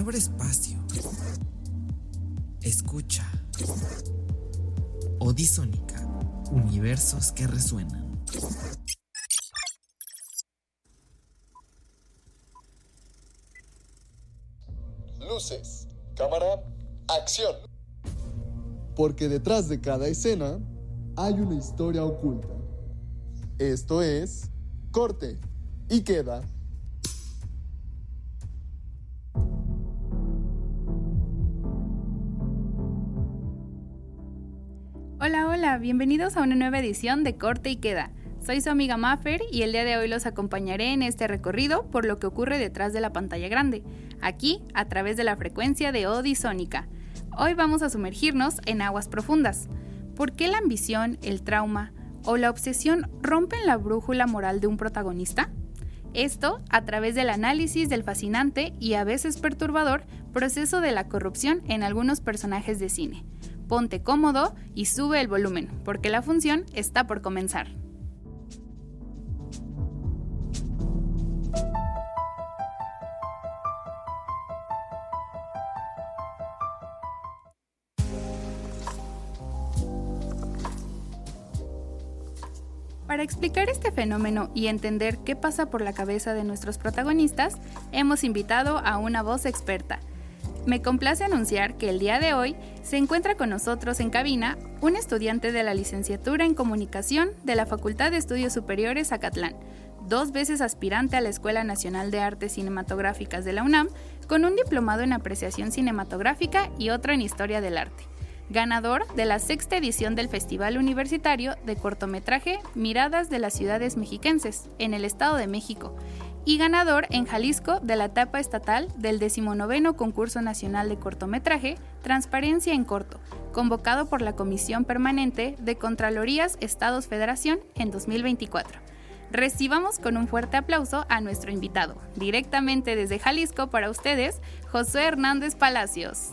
Abre espacio. Escucha. Odisónica. Universos que resuenan. Luces, cámara, acción. Porque detrás de cada escena hay una historia oculta. Esto es Corte y Queda. Hola, bienvenidos a una nueva edición de Corte y Queda. Soy su amiga Maffer y el día de hoy los acompañaré en este recorrido por lo que ocurre detrás de la pantalla grande, aquí a través de la frecuencia de Odisónica. Hoy vamos a sumergirnos en aguas profundas. ¿Por qué la ambición, el trauma o la obsesión rompen la brújula moral de un protagonista? Esto a través del análisis del fascinante y a veces perturbador proceso de la corrupción en algunos personajes de cine. Ponte cómodo y sube el volumen, porque la función está por comenzar. Para explicar este fenómeno y entender qué pasa por la cabeza de nuestros protagonistas, hemos invitado a una voz experta. Me complace anunciar que el día de hoy se encuentra con nosotros en cabina un estudiante de la licenciatura en Comunicación de la Facultad de Estudios Superiores Zacatlán, 2 veces aspirante a la Escuela Nacional de Artes Cinematográficas de la UNAM, con un diplomado en Apreciación Cinematográfica y otro en Historia del Arte. Ganador de la 6ª edición del Festival Universitario de Cortometraje Miradas de las Ciudades Mexiquenses, en el Estado de México, y ganador en Jalisco de la etapa estatal del 19º Concurso Nacional de Cortometraje Transparencia en Corto, convocado por la Comisión Permanente de Contralorías Estados Federación en 2024. Recibamos con un fuerte aplauso a nuestro invitado, directamente desde Jalisco para ustedes, Josué Hernández Palacios.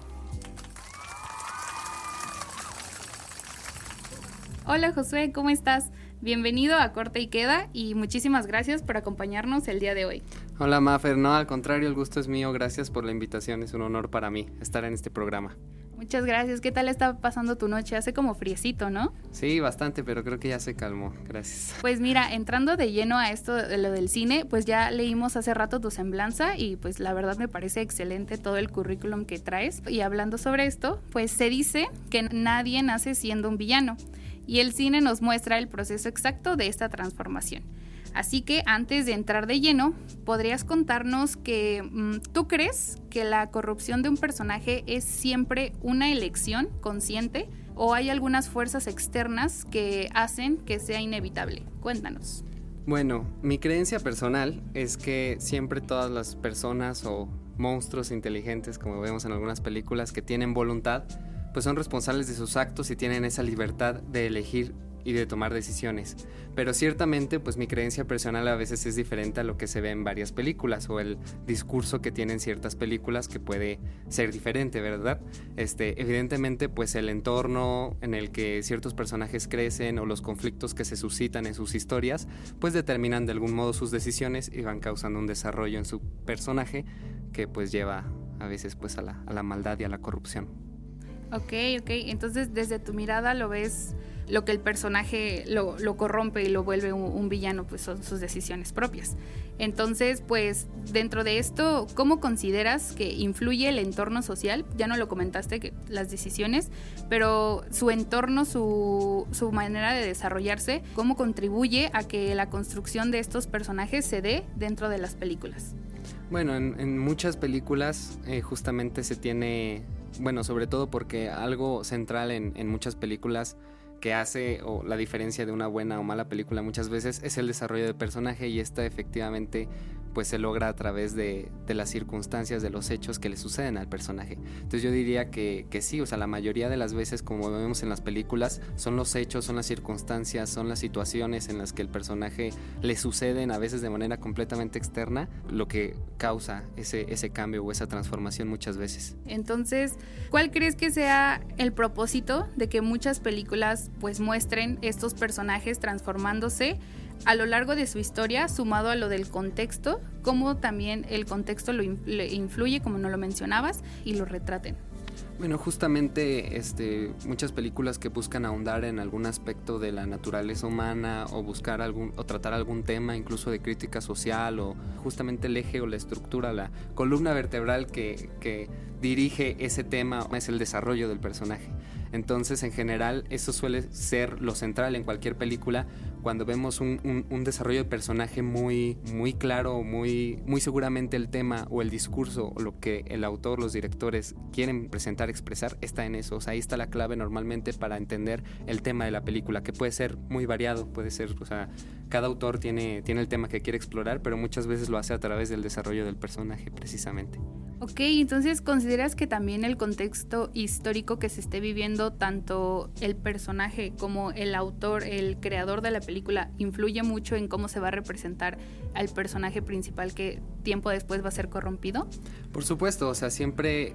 Hola Josué, ¿cómo estás? Bienvenido a Corte y Queda y muchísimas gracias por acompañarnos el día de hoy. Hola Maffer, no, al contrario, el gusto es mío, gracias por la invitación, es un honor para mí estar en este programa. Muchas gracias, ¿qué tal está pasando tu noche? Hace como friecito, ¿no? Sí, bastante, pero creo que ya se calmó, gracias. Pues mira, entrando de lleno a esto de lo del cine, pues ya leímos hace rato tu semblanza y pues la verdad me parece excelente todo el currículum que traes. Y hablando sobre esto, pues se dice que nadie nace siendo un villano. Y el cine nos muestra el proceso exacto de esta transformación. Así que antes de entrar de lleno, ¿podrías contarnos que tú crees que la corrupción de un personaje es siempre una elección consciente o hay algunas fuerzas externas que hacen que sea inevitable? Cuéntanos. Bueno, mi creencia personal es que siempre todas las personas o monstruos inteligentes, como vemos en algunas películas, que tienen voluntad, pues son responsables de sus actos y tienen esa libertad de elegir y de tomar decisiones. Pero ciertamente, pues mi creencia personal a veces es diferente a lo que se ve en varias películas o el discurso que tienen ciertas películas que puede ser diferente, ¿verdad? Evidentemente, pues el entorno en el que ciertos personajes crecen o los conflictos que se suscitan en sus historias, pues determinan de algún modo sus decisiones y van causando un desarrollo en su personaje que pues lleva a veces pues a la maldad y a la corrupción. Ok, entonces desde tu mirada lo ves, lo que el personaje lo corrompe y lo vuelve un villano, pues son sus decisiones propias. Entonces, pues dentro de esto, ¿cómo consideras que influye el entorno social? Ya no lo comentaste, que las decisiones, pero su entorno, su manera de desarrollarse, ¿cómo contribuye a que la construcción de estos personajes se dé dentro de las películas? Bueno, en muchas películas justamente se tiene... Bueno, sobre todo porque algo central en muchas películas que hace o la diferencia de una buena o mala película muchas veces es el desarrollo de personaje y esta efectivamente pues se logra a través de las circunstancias, de los hechos que le suceden al personaje. Entonces yo diría que sí, o sea, la mayoría de las veces, como vemos en las películas, son los hechos, son las circunstancias, son las situaciones en las que el personaje le suceden a veces de manera completamente externa, lo que causa ese cambio o esa transformación muchas veces. Entonces, ¿cuál crees que sea el propósito de que muchas películas pues muestren estos personajes transformándose a lo largo de su historia, sumado a lo del contexto, cómo también el contexto le influye, como no lo mencionabas, y lo retraten. Bueno, justamente muchas películas que buscan ahondar en algún aspecto de la naturaleza humana o buscar o tratar algún tema incluso de crítica social, o justamente el eje o la estructura, la columna vertebral que dirige ese tema es el desarrollo del personaje. Entonces, en general, eso suele ser lo central en cualquier película. Cuando vemos un desarrollo de personaje muy, muy claro, muy seguramente el tema o el discurso o lo que el autor, los directores quieren presentar, expresar, está en eso. O sea, ahí está la clave normalmente para entender el tema de la película, que puede ser muy variado, puede ser, o sea, cada autor tiene el tema que quiere explorar, pero muchas veces lo hace a través del desarrollo del personaje, precisamente. Ok, entonces ¿consideras que también el contexto histórico que se esté viviendo, tanto el personaje como el autor, el creador de la película, influye mucho en cómo se va a representar al personaje principal que tiempo después va a ser corrompido? Por supuesto, o sea, siempre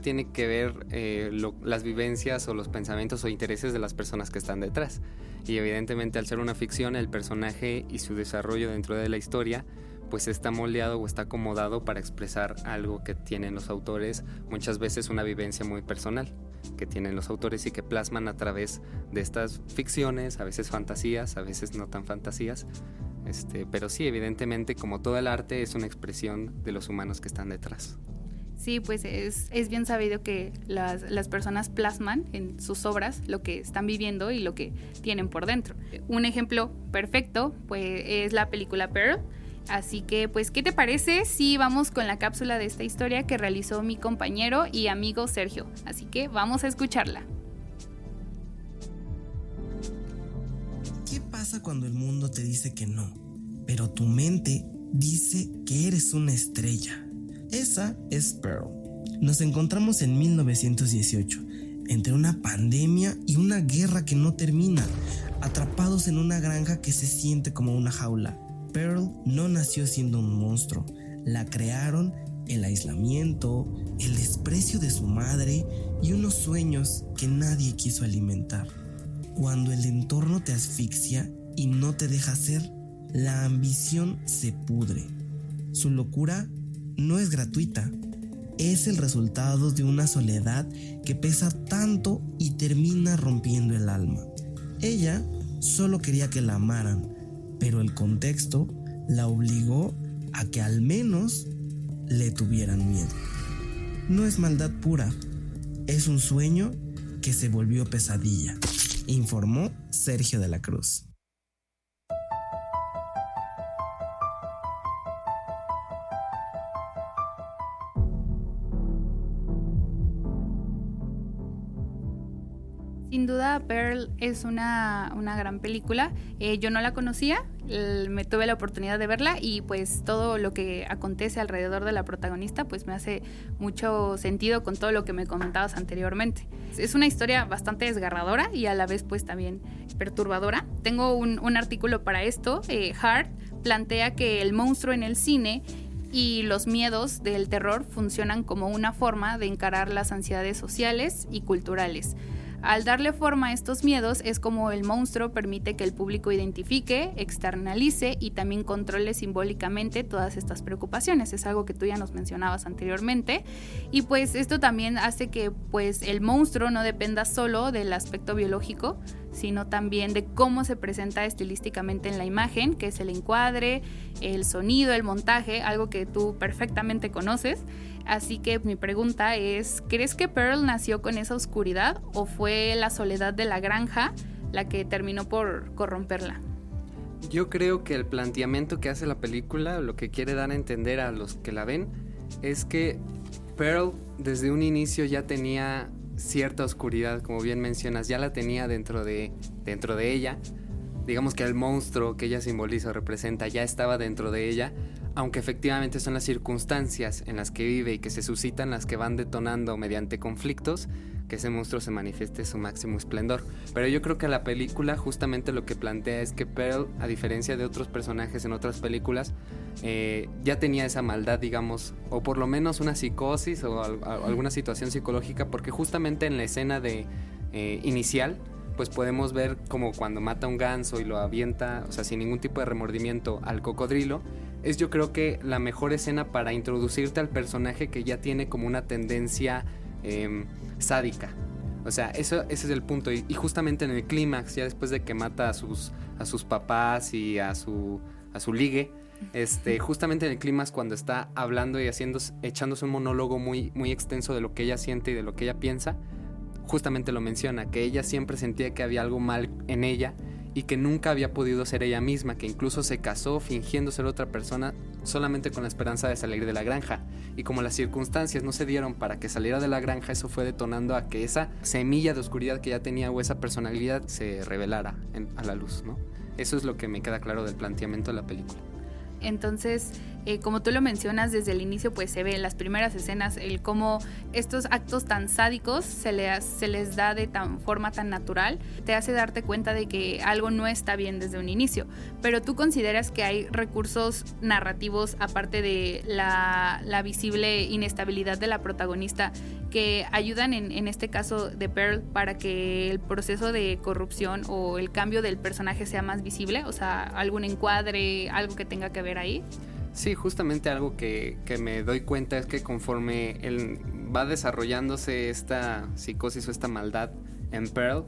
tiene que ver las vivencias o los pensamientos o intereses de las personas que están detrás. Y evidentemente, al ser una ficción, el personaje y su desarrollo dentro de la historia pues está moldeado o está acomodado para expresar algo que tienen los autores, muchas veces una vivencia muy personal que tienen los autores y que plasman a través de estas ficciones, a veces fantasías, a veces no tan fantasías, pero sí, evidentemente, como todo el arte, es una expresión de los humanos que están detrás. Sí, pues es bien sabido que las personas plasman en sus obras lo que están viviendo y lo que tienen por dentro. Un ejemplo perfecto pues es la película Pearl. Así que, pues, ¿qué te parece si vamos con la cápsula de esta historia que realizó mi compañero y amigo Sergio? Así que vamos a escucharla. ¿Qué pasa cuando el mundo te dice que no, pero tu mente dice que eres una estrella? Esa es Pearl. Nos encontramos en 1918, entre una pandemia y una guerra que no termina, atrapados en una granja que se siente como una jaula. Pearl no nació siendo un monstruo, la crearon el aislamiento, el desprecio de su madre y unos sueños que nadie quiso alimentar. Cuando el entorno te asfixia y no te deja ser, la ambición se pudre. Su locura no es gratuita, es el resultado de una soledad que pesa tanto y termina rompiendo el alma. Ella solo quería que la amaran, pero el contexto la obligó a que al menos le tuvieran miedo. No es maldad pura, es un sueño que se volvió pesadilla, informó Sergio de la Cruz. Sin duda, Pearl es una gran película. Yo no la conocía, me tuve la oportunidad de verla y pues todo lo que acontece alrededor de la protagonista pues me hace mucho sentido con todo lo que me comentabas anteriormente. Es una historia bastante desgarradora y a la vez pues también perturbadora. Tengo un artículo para esto. Hart plantea que el monstruo en el cine y los miedos del terror funcionan como una forma de encarar las ansiedades sociales y culturales. Al darle forma a estos miedos es como el monstruo permite que el público identifique, externalice y también controle simbólicamente todas estas preocupaciones. Es algo que tú ya nos mencionabas anteriormente y pues esto también hace que pues el monstruo no dependa solo del aspecto biológico, sino también de cómo se presenta estilísticamente en la imagen, que es el encuadre, el sonido, el montaje, algo que tú perfectamente conoces. Así que mi pregunta es, ¿crees que Pearl nació con esa oscuridad o fue la soledad de la granja la que terminó por corromperla? Yo creo que el planteamiento que hace la película, lo que quiere dar a entender a los que la ven, es que Pearl desde un inicio ya tenía cierta oscuridad, como bien mencionas, ya la tenía dentro de ella. Digamos que el monstruo que ella simboliza o representa ya estaba dentro de ella, aunque efectivamente son las circunstancias en las que vive y que se suscitan las que van detonando mediante conflictos que ese monstruo se manifieste su máximo esplendor. Pero yo creo que la película justamente lo que plantea es que Pearl, a diferencia de otros personajes en otras películas, ya tenía esa maldad, digamos, o por lo menos una psicosis o alguna situación psicológica, porque justamente en la escena inicial, pues podemos ver como cuando mata a un ganso y lo avienta, o sea, sin ningún tipo de remordimiento al cocodrilo, es yo creo que la mejor escena para introducirte al personaje que ya tiene como una tendencia sádica. O sea, ese es el punto. Y justamente en el clímax, ya después de que mata a sus papás y a su ligue, justamente en el clímax, cuando está hablando y echándose un monólogo muy, muy extenso de lo que ella siente y de lo que ella piensa, justamente lo menciona, que ella siempre sentía que había algo mal en ella y que nunca había podido ser ella misma, que incluso se casó fingiendo ser otra persona solamente con la esperanza de salir de la granja. Y como las circunstancias no se dieron para que saliera de la granja, eso fue detonando a que esa semilla de oscuridad que ya tenía o esa personalidad se revelara a la luz, ¿no? Eso es lo que me queda claro del planteamiento de la película. Entonces, como tú lo mencionas, desde el inicio pues se ve en las primeras escenas el cómo estos actos tan sádicos se les da de forma tan natural, te hace darte cuenta de que algo no está bien desde un inicio. Pero tú consideras que hay recursos narrativos, aparte de la visible inestabilidad de la protagonista, que ayudan en este caso de Pearl para que el proceso de corrupción o el cambio del personaje sea más visible? O sea, algún encuadre, algo que tenga que ver ahí. Sí, justamente algo que me doy cuenta es que conforme va desarrollándose esta psicosis o esta maldad en Pearl,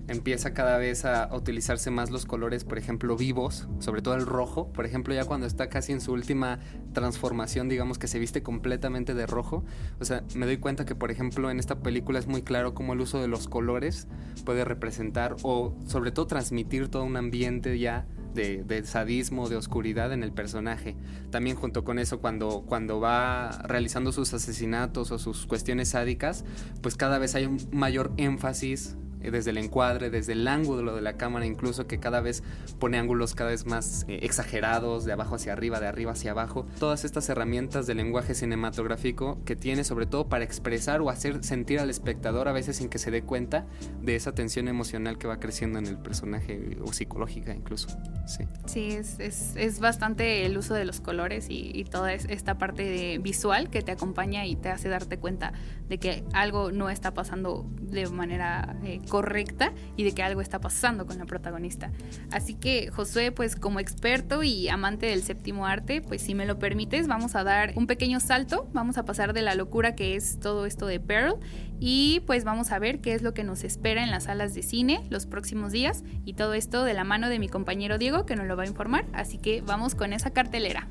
empieza cada vez a utilizarse más los colores, por ejemplo, vivos, sobre todo el rojo. Por ejemplo, ya cuando está casi en su última transformación, digamos que se viste completamente de rojo. O sea, me doy cuenta que, por ejemplo, en esta película es muy claro cómo el uso de los colores puede representar o sobre todo transmitir todo un ambiente ya de sadismo, de oscuridad en el personaje. También junto con eso, cuando va realizando sus asesinatos o sus cuestiones sádicas, pues cada vez hay un mayor énfasis desde el encuadre, desde el ángulo de la cámara, incluso, que cada vez pone ángulos cada vez más exagerados, de abajo hacia arriba, de arriba hacia abajo. Todas estas herramientas del lenguaje cinematográfico que tiene sobre todo para expresar o hacer sentir al espectador, a veces sin que se dé cuenta, de esa tensión emocional que va creciendo en el personaje, o psicológica incluso. Sí, es bastante el uso de los colores y toda esta parte visual que te acompaña y te hace darte cuenta de que algo no está pasando de manera correcta y de que algo está pasando con la protagonista. Así que, Josué, pues como experto y amante del séptimo arte, pues si me lo permites, vamos a dar un pequeño salto, vamos a pasar de la locura que es todo esto de Pearl y pues vamos a ver qué es lo que nos espera en las salas de cine los próximos días, y todo esto de la mano de mi compañero Diego, que nos lo va a informar. Así que vamos con esa cartelera.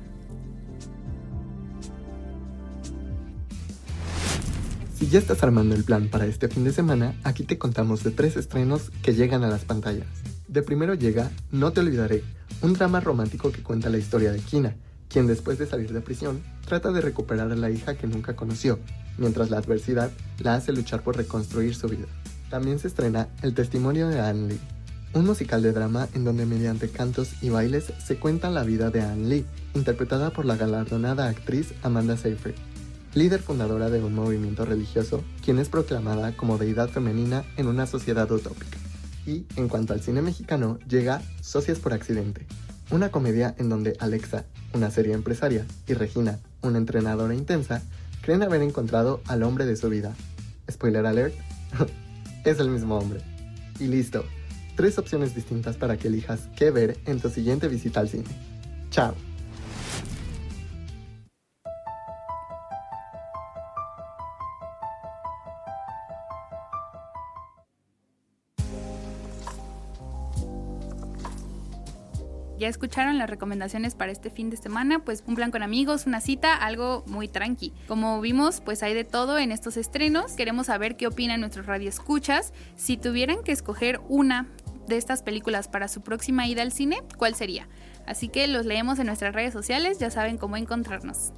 Si ya estás armando el plan para este fin de semana, aquí te contamos de 3 estrenos que llegan a las pantallas. De primero llega No te olvidaré, un drama romántico que cuenta la historia de Kina, quien después de salir de prisión trata de recuperar a la hija que nunca conoció, mientras la adversidad la hace luchar por reconstruir su vida. También se estrena El testimonio de Anne Lee, un musical de drama en donde mediante cantos y bailes se cuenta la vida de Anne Lee, interpretada por la galardonada actriz Amanda Seyfried, líder fundadora de un movimiento religioso, quien es proclamada como deidad femenina en una sociedad utópica. Y, en cuanto al cine mexicano, llega Socias por accidente, una comedia en donde Alexa, una seria empresaria, y Regina, una entrenadora intensa, creen haber encontrado al hombre de su vida. Spoiler alert, es el mismo hombre. Y listo, 3 opciones distintas para que elijas qué ver en tu siguiente visita al cine. ¡Chao! Ya escucharon las recomendaciones para este fin de semana, pues un plan con amigos, una cita, algo muy tranqui. Como vimos, pues hay de todo en estos estrenos. Queremos saber qué opinan nuestros radioescuchas. Si tuvieran que escoger una de estas películas para su próxima ida al cine, ¿cuál sería? Así que los leemos en nuestras redes sociales, ya saben cómo encontrarnos.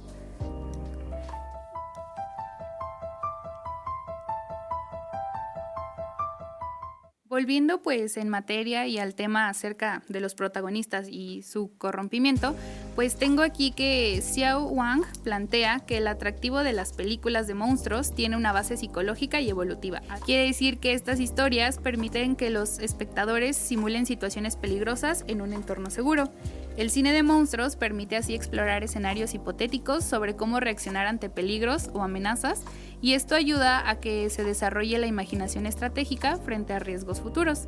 Volviendo pues en materia y al tema acerca de los protagonistas y su corrompimiento, pues tengo aquí que Xiao Wang plantea que el atractivo de las películas de monstruos tiene una base psicológica y evolutiva. Quiere decir que estas historias permiten que los espectadores simulen situaciones peligrosas en un entorno seguro. El cine de monstruos permite así explorar escenarios hipotéticos sobre cómo reaccionar ante peligros o amenazas, y esto ayuda a que se desarrolle la imaginación estratégica frente a riesgos futuros.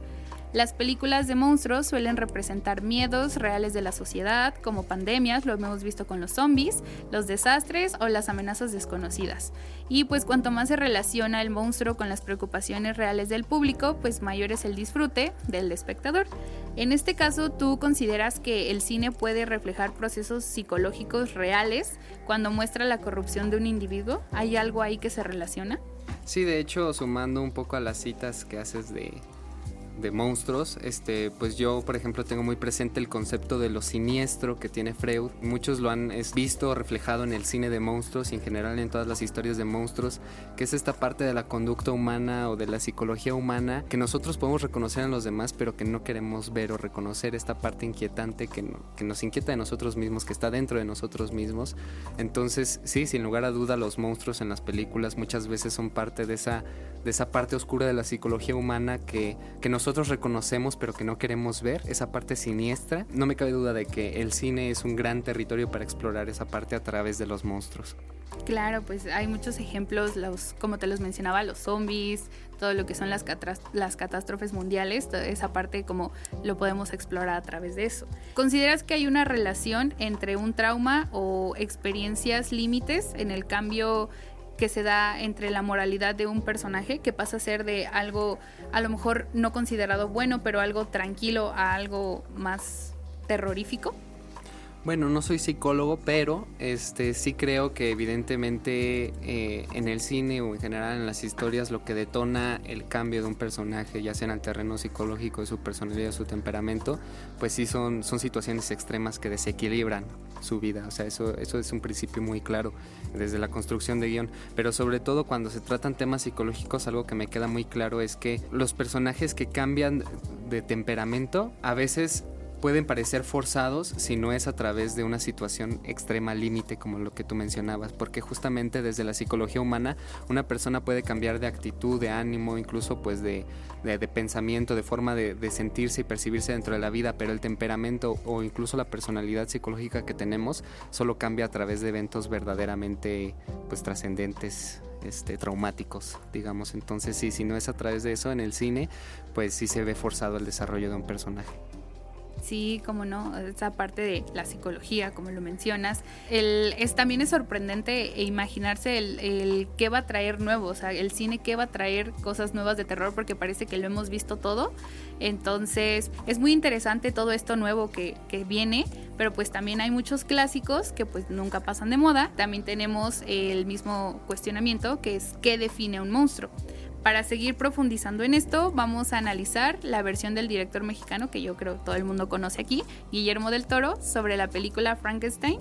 Las películas de monstruos suelen representar miedos reales de la sociedad, como pandemias, lo hemos visto con los zombies, los desastres o las amenazas desconocidas. Y pues cuanto más se relaciona el monstruo con las preocupaciones reales del público, pues mayor es el disfrute del espectador. En este caso, ¿tú consideras que el cine puede reflejar procesos psicológicos reales cuando muestra la corrupción de un individuo? ¿Hay algo ahí que se relaciona? Sí, de hecho, sumando un poco a las citas que haces de monstruos, pues yo por ejemplo tengo muy presente el concepto de lo siniestro que tiene Freud. Muchos lo han visto reflejado en el cine de monstruos y en general en todas las historias de monstruos, que es esta parte de la conducta humana o de la psicología humana que nosotros podemos reconocer en los demás, pero que no queremos ver o reconocer, esta parte inquietante que nos inquieta de nosotros mismos, que está dentro de nosotros mismos. Entonces sí, sin lugar a duda, los monstruos en las películas muchas veces son parte de esa parte oscura de la psicología humana que nosotros reconocemos pero que no queremos ver, esa parte siniestra. No me cabe duda de que el cine es un gran territorio para explorar esa parte a través de los monstruos. Claro, pues hay muchos ejemplos, como te los mencionaba, los zombies, todo lo que son las catástrofes mundiales, toda esa parte como lo podemos explorar a través de eso. ¿Consideras que hay una relación entre un trauma o experiencias límites en el cambio que se da entre la moralidad de un personaje, que pasa a ser de algo a lo mejor no considerado bueno, pero algo tranquilo, a algo más terrorífico? Bueno, no soy psicólogo, pero sí creo que evidentemente en el cine o en general en las historias lo que detona el cambio de un personaje, ya sea en el terreno psicológico de su personalidad o su temperamento, pues sí son situaciones extremas que desequilibran su vida. O sea, eso es un principio muy claro desde la construcción de guión, pero sobre todo cuando se tratan temas psicológicos, algo que me queda muy claro es que los personajes que cambian de temperamento a veces pueden parecer forzados si no es a través de una situación extrema límite como lo que tú mencionabas, porque justamente desde la psicología humana una persona puede cambiar de actitud, de ánimo, incluso pues de pensamiento, de forma de sentirse y percibirse dentro de la vida, pero el temperamento o incluso la personalidad psicológica que tenemos solo cambia a través de eventos verdaderamente pues trascendentes, traumáticos, digamos. Entonces sí, si no es a través de eso en el cine, pues sí se ve forzado el desarrollo de un personaje. Sí, cómo no, esa parte de la psicología, como lo mencionas, también es sorprendente imaginarse el qué va a traer nuevo, o sea, el cine qué va a traer cosas nuevas de terror, porque parece que lo hemos visto todo. Entonces es muy interesante todo esto nuevo que viene, pero pues también hay muchos clásicos que pues nunca pasan de moda. También tenemos el mismo cuestionamiento, que es ¿qué define un monstruo? Para seguir profundizando en esto, vamos a analizar la versión del director mexicano, que yo creo todo el mundo conoce aquí, Guillermo del Toro, sobre la película Frankenstein,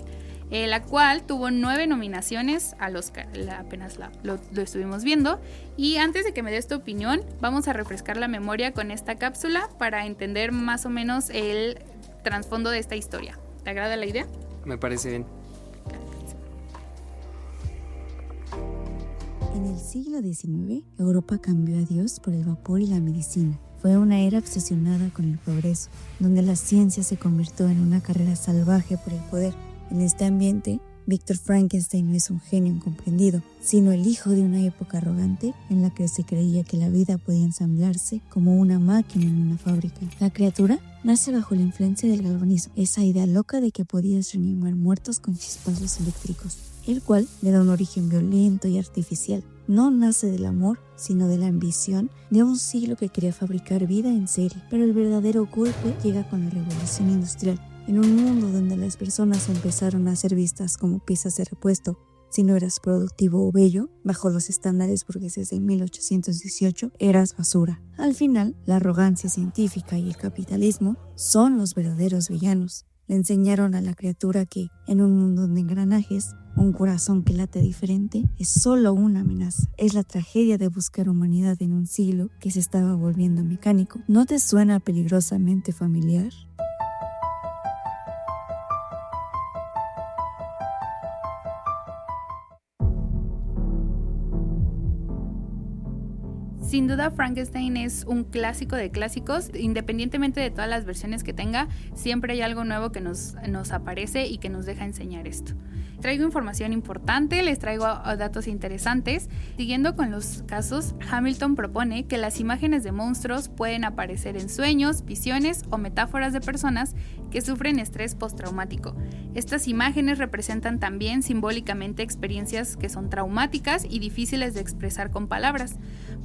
la cual tuvo 9 nominaciones al Oscar. Apenas lo estuvimos viendo. Y antes de que me des tu opinión, vamos a refrescar la memoria con esta cápsula para entender más o menos el trasfondo de esta historia. ¿Te agrada la idea? Me parece bien. En el siglo XIX, Europa cambió a Dios por el vapor y la medicina. Fue una era obsesionada con el progreso, donde la ciencia se convirtió en una carrera salvaje por el poder. En este ambiente, Víctor Frankenstein no es un genio incomprendido, sino el hijo de una época arrogante en la que se creía que la vida podía ensamblarse como una máquina en una fábrica. La criatura nace bajo la influencia del galvanismo, esa idea loca de que podías reanimar muertos con chispazos eléctricos, el cual le da un origen violento y artificial. No nace del amor, sino de la ambición de un siglo que quería fabricar vida en serie. Pero el verdadero golpe llega con la revolución industrial, en un mundo donde las personas empezaron a ser vistas como piezas de repuesto. Si no eras productivo o bello, bajo los estándares burgueses de 1818, eras basura. Al final, la arrogancia científica y el capitalismo son los verdaderos villanos. Le enseñaron a la criatura que, en un mundo de engranajes, un corazón que late diferente es solo una amenaza. Es la tragedia de buscar humanidad en un siglo que se estaba volviendo mecánico. ¿No te suena peligrosamente familiar? Sin duda, Frankenstein es un clásico de clásicos. Independientemente de todas las versiones que tenga, siempre hay algo nuevo que nos aparece y que nos deja enseñar esto. Traigo información importante, les traigo datos interesantes. Siguiendo con los casos, Hamilton propone que las imágenes de monstruos pueden aparecer en sueños, visiones o metáforas de personas que sufren estrés postraumático. Estas imágenes representan también simbólicamente experiencias que son traumáticas y difíciles de expresar con palabras,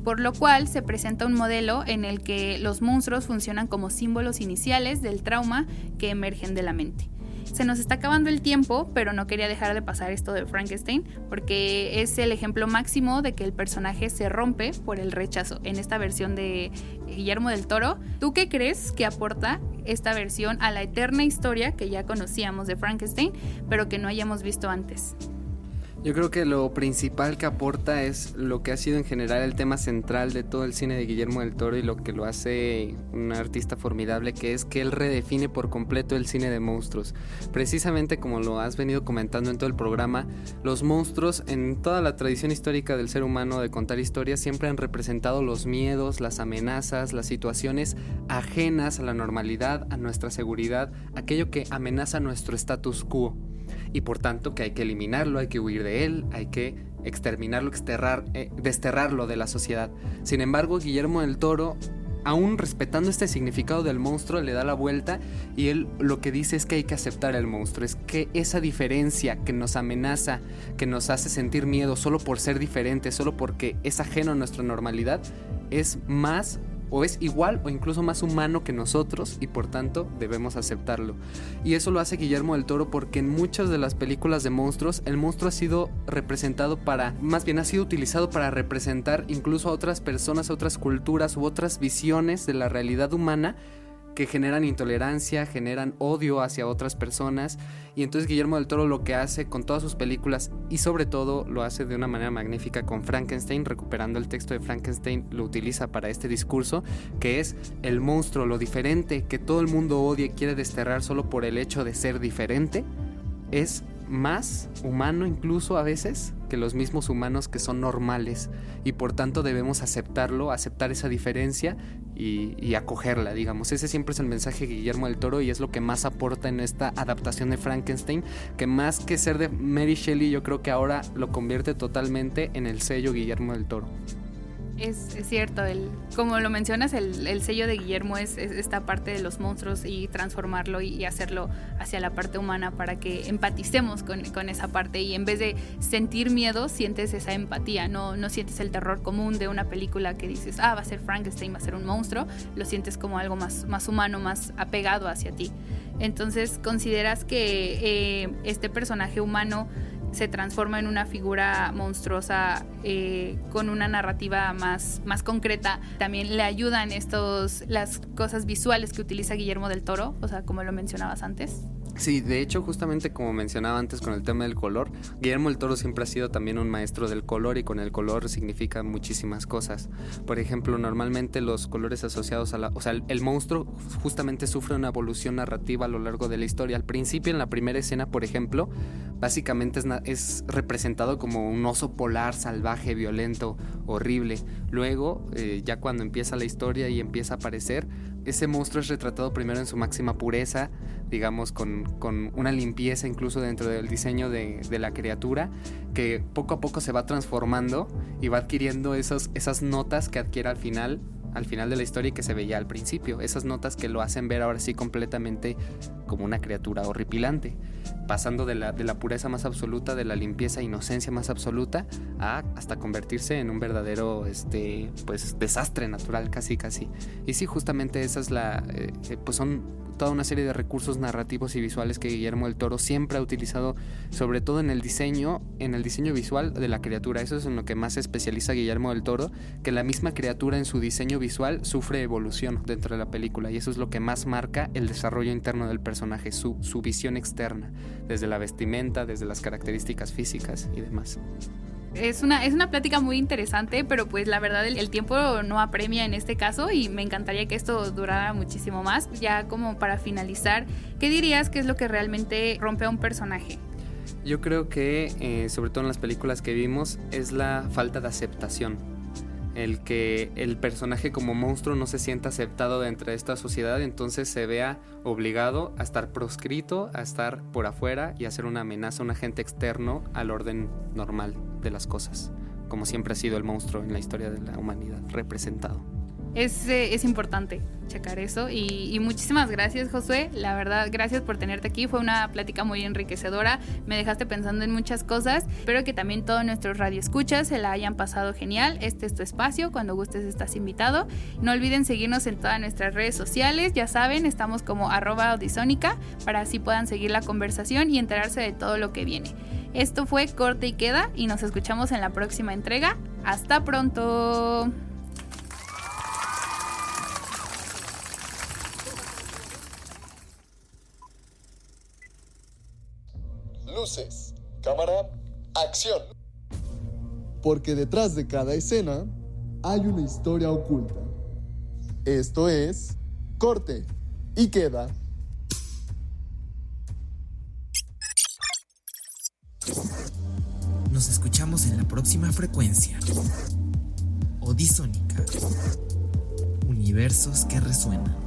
por lo cual se presenta un modelo en el que los monstruos funcionan como símbolos iniciales del trauma que emergen de la mente. Se nos está acabando el tiempo, pero no quería dejar de pasar esto de Frankenstein, porque es el ejemplo máximo de que el personaje se rompe por el rechazo en esta versión de Guillermo del Toro. ¿Tú qué crees que aporta esta versión a la eterna historia que ya conocíamos de Frankenstein, pero que no hayamos visto antes? Yo creo que lo principal que aporta es lo que ha sido en general el tema central de todo el cine de Guillermo del Toro y lo que lo hace un artista formidable, que es que él redefine por completo el cine de monstruos. Precisamente como lo has venido comentando en todo el programa, los monstruos en toda la tradición histórica del ser humano de contar historias siempre han representado los miedos, las amenazas, las situaciones ajenas a la normalidad, a nuestra seguridad, aquello que amenaza nuestro status quo. Y por tanto que hay que eliminarlo, hay que huir de él, hay que exterminarlo, desterrarlo de la sociedad. Sin embargo, Guillermo del Toro, aún respetando este significado del monstruo, le da la vuelta y él lo que dice es que hay que aceptar el monstruo, es que esa diferencia que nos amenaza, que nos hace sentir miedo solo por ser diferente, solo porque es ajeno a nuestra normalidad, es más o es igual o incluso más humano que nosotros y por tanto debemos aceptarlo. Y eso lo hace Guillermo del Toro porque en muchas de las películas de monstruos el monstruo ha sido ha sido utilizado para representar incluso a otras personas, a otras culturas u otras visiones de la realidad humana que generan intolerancia, generan odio hacia otras personas. Y entonces Guillermo del Toro lo que hace con todas sus películas, y sobre todo lo hace de una manera magnífica con Frankenstein, recuperando el texto de Frankenstein, lo utiliza para este discurso, que es el monstruo, lo diferente, que todo el mundo odia y quiere desterrar solo por el hecho de ser diferente, es más humano incluso a veces que los mismos humanos que son normales, y por tanto debemos aceptarlo, aceptar esa diferencia y acogerla, digamos. Ese siempre es el mensaje de Guillermo del Toro y es lo que más aporta en esta adaptación de Frankenstein, que más que ser de Mary Shelley, yo creo que ahora lo convierte totalmente en el sello Guillermo del Toro. Es cierto, como lo mencionas, el sello de Guillermo es esta parte de los monstruos y transformarlo y hacerlo hacia la parte humana para que empaticemos con esa parte, y en vez de sentir miedo, sientes esa empatía, no sientes el terror común de una película que dices, va a ser Frankenstein, va a ser un monstruo, lo sientes como algo más humano, más apegado hacia ti. Entonces, ¿consideras que este personaje humano se transforma en una figura monstruosa con una narrativa más concreta? También le ayudan las cosas visuales que utiliza Guillermo del Toro, o sea, como lo mencionabas antes. Sí, de hecho, justamente como mencionaba antes con el tema del color, Guillermo del Toro siempre ha sido también un maestro del color, y con el color significa muchísimas cosas. Por ejemplo, normalmente los colores asociados el monstruo justamente sufre una evolución narrativa a lo largo de la historia. Al principio, en la primera escena, por ejemplo, básicamente es representado como un oso polar salvaje, violento, horrible. Luego, ya cuando empieza la historia y empieza a aparecer, ese monstruo es retratado primero en su máxima pureza, digamos con una limpieza incluso dentro del diseño de la criatura, que poco a poco se va transformando y va adquiriendo esas notas que adquiere al final de la historia y que se veía al principio, esas notas que lo hacen ver ahora sí completamente como una criatura horripilante, pasando de la pureza más absoluta, de la limpieza e inocencia más absoluta, hasta convertirse en un verdadero desastre natural casi. Y sí, justamente esa es pues son toda una serie de recursos narrativos y visuales que Guillermo del Toro siempre ha utilizado, sobre todo en el diseño visual de la criatura. Eso es en lo que más se especializa Guillermo del Toro, que la misma criatura en su diseño visual sufre evolución dentro de la película, y eso es lo que más marca el desarrollo interno del personaje, su visión externa, desde la vestimenta, desde las características físicas y demás. Es una plática muy interesante, pero pues la verdad el tiempo no apremia en este caso, y me encantaría que esto durara muchísimo más. Ya como para finalizar, ¿qué dirías que es lo que realmente rompe a un personaje? Yo creo que, sobre todo en las películas que vimos, es la falta de aceptación. el que el personaje como monstruo no se sienta aceptado dentro de esta sociedad, entonces se vea obligado a estar proscrito, a estar por afuera y a ser una amenaza, un agente externo al orden normal de las cosas, como siempre ha sido el monstruo en la historia de la humanidad representado. Es importante checar eso y muchísimas gracias, Josué, la verdad, gracias por tenerte aquí, fue una plática muy enriquecedora, me dejaste pensando en muchas cosas, espero que también todos nuestros radioescuchas se la hayan pasado genial, este es tu espacio, cuando gustes estás invitado, no olviden seguirnos en todas nuestras redes sociales, ya saben, estamos como @audisónica para así puedan seguir la conversación y enterarse de todo lo que viene. Esto fue Corte y Queda y nos escuchamos en la próxima entrega, ¡hasta pronto! Luces, cámara, acción. Porque detrás de cada escena hay una historia oculta. Esto es Corte y Queda. Nos escuchamos en la próxima frecuencia. Audisónica. Universos que resuenan.